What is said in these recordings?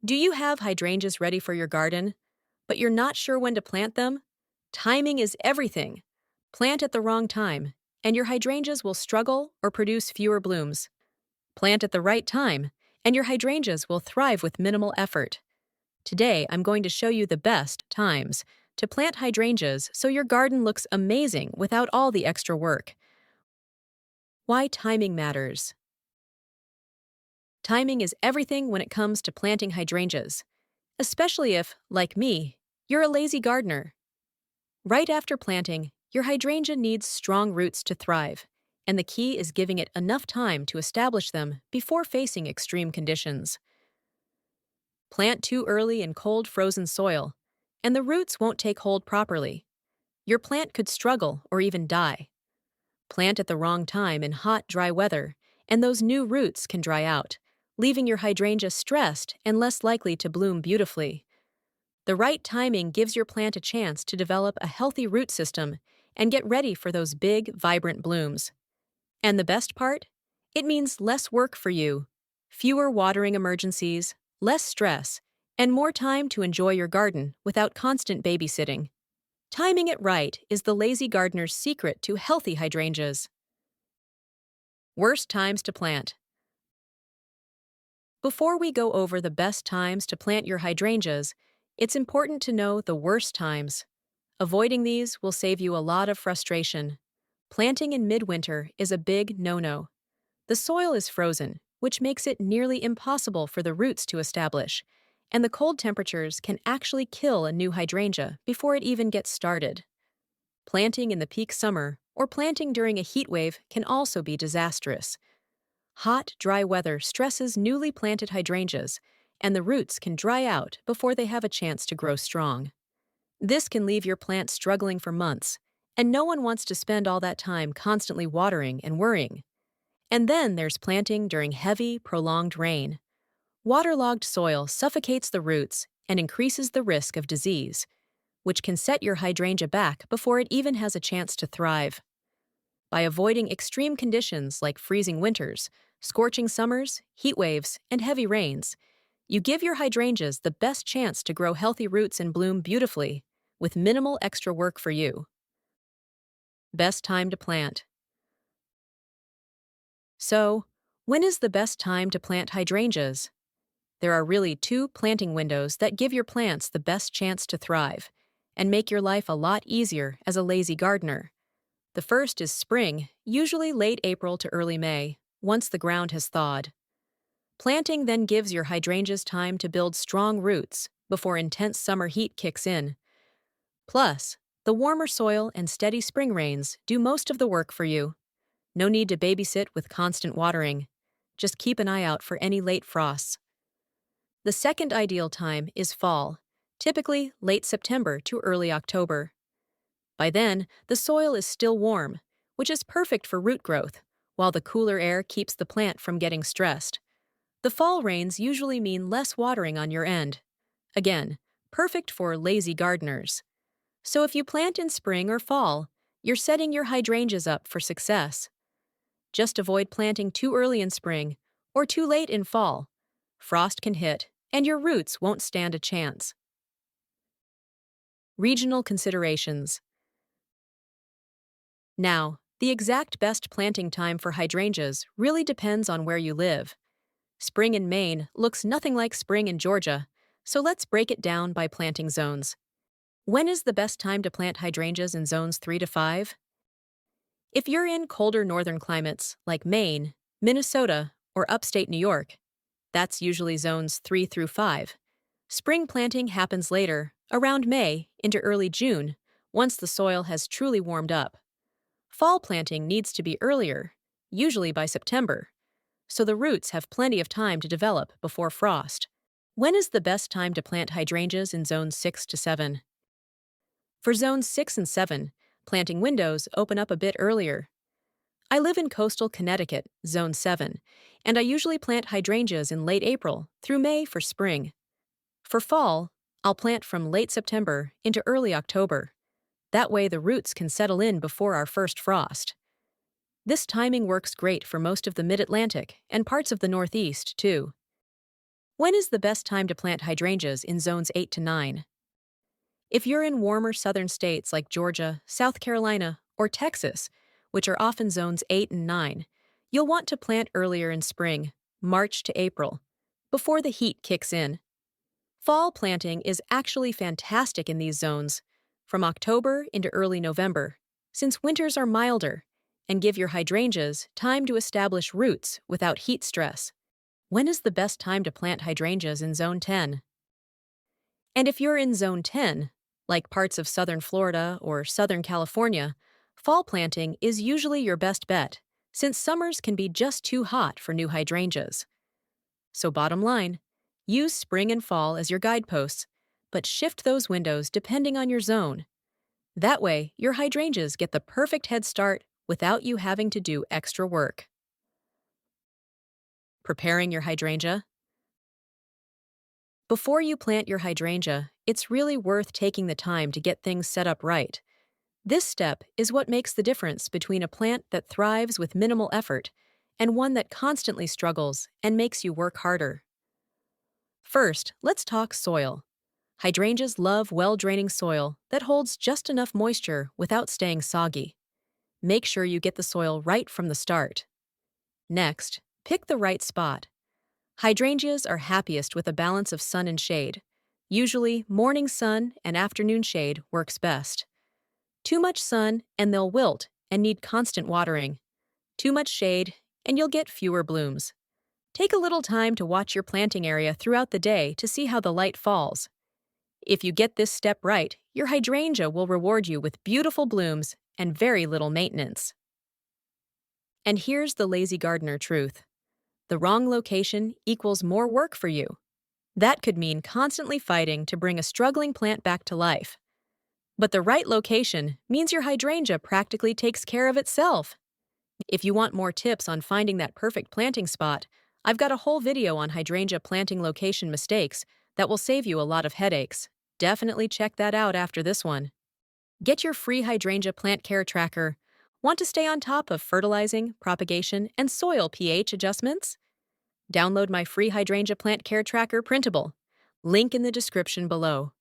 Do you have hydrangeas ready for your garden, but you're not sure when to plant them? Timing is everything. Plant at the wrong time, and your hydrangeas will struggle or produce fewer blooms. Plant at the right time, and your hydrangeas will thrive with minimal effort. Today, I'm going to show you the best times to plant hydrangeas so your garden looks amazing without all the extra work. Why timing matters. Timing is everything when it comes to planting hydrangeas, especially if, like me, you're a lazy gardener. Right after planting, your hydrangea needs strong roots to thrive, and the key is giving it enough time to establish them before facing extreme conditions. Plant too early in cold, frozen soil, and the roots won't take hold properly. Your plant could struggle or even die. Plant at the wrong time in hot, dry weather, and those new roots can dry out, leaving your hydrangea stressed and less likely to bloom beautifully. The right timing gives your plant a chance to develop a healthy root system and get ready for those big, vibrant blooms. And the best part? It means less work for you, fewer watering emergencies, less stress, and more time to enjoy your garden without constant babysitting. Timing it right is the lazy gardener's secret to healthy hydrangeas. Worst times to plant. Before we go over the best times to plant your hydrangeas, it's important to know the worst times. Avoiding these will save you a lot of frustration. Planting in midwinter is a big no-no. The soil is frozen, which makes it nearly impossible for the roots to establish, and the cold temperatures can actually kill a new hydrangea before it even gets started. Planting in the peak summer or planting during a heat wave can also be disastrous. Hot, dry weather stresses newly planted hydrangeas, and the roots can dry out before they have a chance to grow strong. This can leave your plant struggling for months, and no one wants to spend all that time constantly watering and worrying. And then there's planting during heavy, prolonged rain. Waterlogged soil suffocates the roots and increases the risk of disease, which can set your hydrangea back before it even has a chance to thrive. By avoiding extreme conditions like freezing winters, scorching summers, heat waves, and heavy rains, you give your hydrangeas the best chance to grow healthy roots and bloom beautifully, with minimal extra work for you. Best time to plant. So, when is the best time to plant hydrangeas? There are really two planting windows that give your plants the best chance to thrive and make your life a lot easier as a lazy gardener. The first is spring, usually late April to early May, once the ground has thawed. Planting then gives your hydrangeas time to build strong roots before intense summer heat kicks in. Plus, the warmer soil and steady spring rains do most of the work for you. No need to babysit with constant watering. Just keep an eye out for any late frosts. The second ideal time is fall, typically late September to early October. By then, the soil is still warm, which is perfect for root growth, while the cooler air keeps the plant from getting stressed. The fall rains usually mean less watering on your end. Again, perfect for lazy gardeners. So if you plant in spring or fall, you're setting your hydrangeas up for success. Just avoid planting too early in spring or too late in fall. Frost can hit, and your roots won't stand a chance. Regional considerations. Now, the exact best planting time for hydrangeas really depends on where you live. Spring in Maine looks nothing like spring in Georgia, so let's break it down by planting zones. When is the best time to plant hydrangeas in zones 3 to 5? If you're in colder northern climates like Maine, Minnesota, or upstate New York, that's usually zones 3 through 5. Spring planting happens later, around May into early June, once the soil has truly warmed up. Fall planting needs to be earlier, usually by September, so the roots have plenty of time to develop before frost. When is the best time to plant hydrangeas in zones 6 to 7? For zones 6 and 7, planting windows open up a bit earlier. I live in coastal Connecticut, zone 7, and I usually plant hydrangeas in late April through May for spring. For fall, I'll plant from late September into early October. That way the roots can settle in before our first frost. This timing works great for most of the mid-Atlantic and parts of the Northeast, too. When is the best time to plant hydrangeas in zones 8 to 9? If you're in warmer southern states like Georgia, South Carolina, or Texas, which are often zones 8 and 9, you'll want to plant earlier in spring, March to April, before the heat kicks in. Fall planting is actually fantastic in these zones, from October into early November, since winters are milder and give your hydrangeas time to establish roots without heat stress. When is the best time to plant hydrangeas in Zone 10? And if you're in Zone 10, like parts of southern Florida or southern California, fall planting is usually your best bet, since summers can be just too hot for new hydrangeas. So bottom line, use spring and fall as your guideposts, but shift those windows depending on your zone. That way, your hydrangeas get the perfect head start without you having to do extra work. Preparing your hydrangea. Before you plant your hydrangea, it's really worth taking the time to get things set up right. This step is what makes the difference between a plant that thrives with minimal effort and one that constantly struggles and makes you work harder. First, let's talk soil. Hydrangeas love well-draining soil that holds just enough moisture without staying soggy. Make sure you get the soil right from the start. Next, pick the right spot. Hydrangeas are happiest with a balance of sun and shade. Usually, morning sun and afternoon shade works best. Too much sun and they'll wilt and need constant watering. Too much shade and you'll get fewer blooms. Take a little time to watch your planting area throughout the day to see how the light falls. If you get this step right, your hydrangea will reward you with beautiful blooms and very little maintenance. And here's the lazy gardener truth. The wrong location equals more work for you. That could mean constantly fighting to bring a struggling plant back to life. But the right location means your hydrangea practically takes care of itself. If you want more tips on finding that perfect planting spot, I've got a whole video on hydrangea planting location mistakes that will save you a lot of headaches. Definitely check that out after this one. Get your free hydrangea plant care tracker. Want to stay on top of fertilizing, propagation, and soil pH adjustments? Download my free hydrangea plant care tracker Printable. Link in the description below.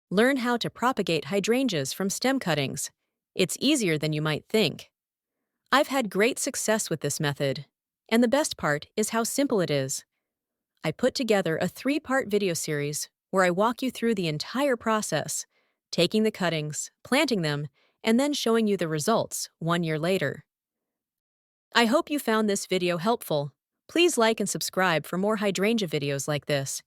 Learn how to propagate hydrangeas from stem cuttings. It's easier than you might think. I've had great success with this method, and the best part is how simple it is. I put together a 3-part video series where I walk you through the entire process, taking the cuttings, planting them, and then showing you the results 1 year later. I hope you found this video helpful. Please like and subscribe for more hydrangea videos like this.